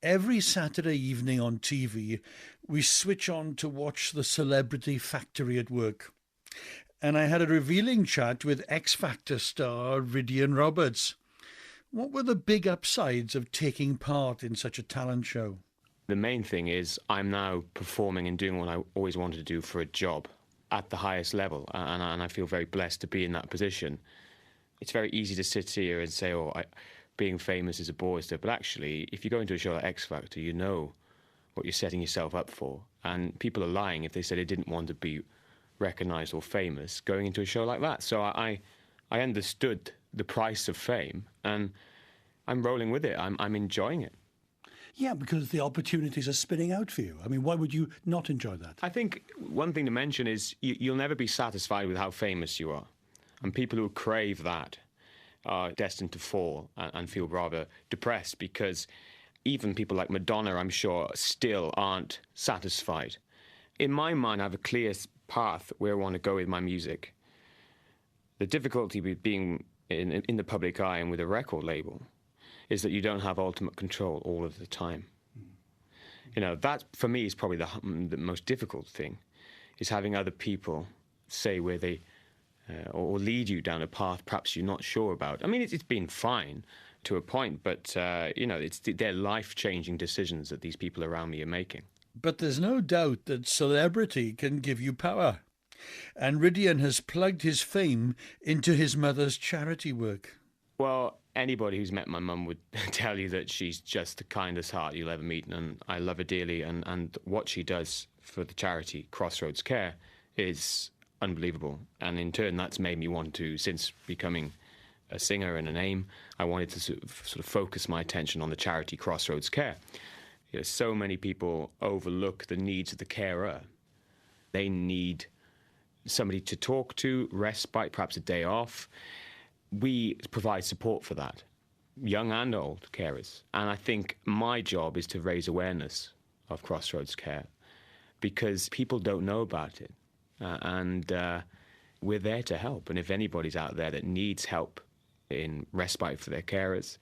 Every Saturday evening on TV, we switch on to watch the celebrity factory at work. And I had a revealing chat with X Factor star Rhydian Roberts. What were the big upsides of taking part in such a talent show? The main thing is I'm now performing and doing what I always wanted to do for a job at the highest level, and I feel very blessed to be in that position. It's very easy to sit here and say, being famous is a bore stuff, but actually, if you go into a show like X Factor, you know what you're setting yourself up for, and people are lying if they say they didn't want to be recognised or famous going into a show like that. So I understood the price of fame, and I'm rolling with it. I'm enjoying it. Yeah, because the opportunities are spinning out for you. I mean, why would you not enjoy that? I think one thing to mention is you'll never be satisfied with how famous you are. And people who crave that are destined to fall and feel rather depressed, because even people like Madonna, I'm sure, still aren't satisfied. In my mind, I have a clear path where I want to go with my music. The difficulty with being in the public eye and with a record label is that you don't have ultimate control all of the time. You know, that for me is probably the most difficult thing, is having other people say where they, or lead you down a path perhaps you're not sure about. I mean, it's been fine to a point, but, you know, they're life-changing decisions that these people around me are making. But there's no doubt that celebrity can give you power. And Rhydian has plugged his fame into his mother's charity work. Well, anybody who's met my mum would tell you that she's just the kindest heart you'll ever meet, and I love her dearly, and what she does for the charity Crossroads Care is unbelievable. And in turn, that's made me want to, since becoming a singer and a name, I wanted to sort of focus my attention on the charity Crossroads Care. You know, so many people overlook the needs of the carer. They need somebody to talk to, respite, perhaps a day off. We provide support for that, young and old carers. And I think my job is to raise awareness of Crossroads Care, because people don't know about it. And we're there to help. And if anybody's out there that needs help in respite for their carers,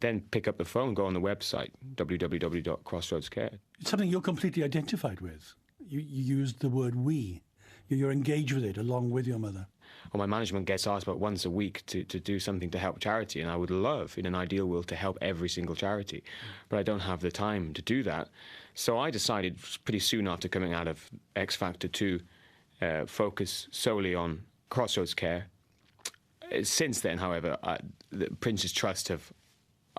then pick up the phone, go on the website, www.crossroadscare. It's something you're completely identified with. You used the word we. You're engaged with it along with your mother. Well, my management gets asked about once a week to do something to help charity, and I would love, in an ideal world, to help every single charity. But I don't have the time to do that. So I decided pretty soon after coming out of X Factor to focus solely on Crossroads Care. Since then, however, the Prince's Trust have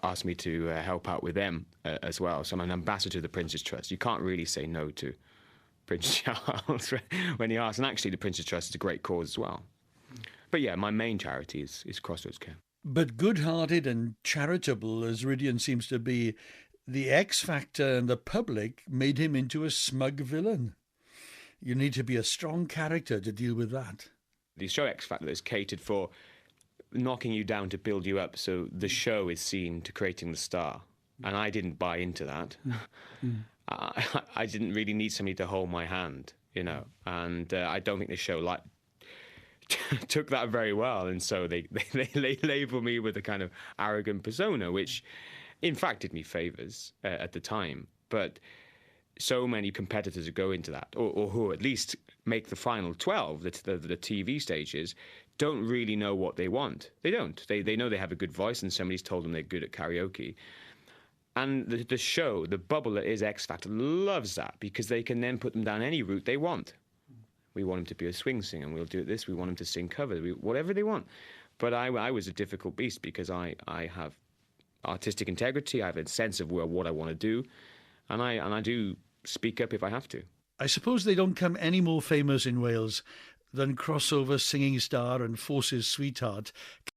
asked me to help out with them as well. So I'm an ambassador to the Prince's Trust. You can't really say no to Prince Charles when he asks. And actually, the Prince's Trust is a great cause as well. But yeah, my main charity is Crossroads Care. But good-hearted and charitable as Rhydian seems to be, the X Factor and the public made him into a smug villain. You need to be a strong character to deal with that. The show X Factor is catered for knocking you down to build you up, so the show is seen to creating the star. And I didn't buy into that. I didn't really need somebody to hold my hand, you know, and I don't think the show took that very well, and so they labelled me with a kind of arrogant persona, which in fact did me favours at the time. But so many competitors who go into that, or who at least make the final 12, the TV stages, don't really know what they want. They don't. They know they have a good voice, and somebody's told them they're good at karaoke. And the show, the bubble that is X Factor, loves that, because they can then put them down any route they want. We want him to be a swing singer, and we'll do it this. We want him to sing covers, whatever they want. But I was a difficult beast, because I have artistic integrity. I have a sense of what I want to do, and I do speak up if I have to. I suppose they don't come any more famous in Wales than crossover singing star and Forces sweetheart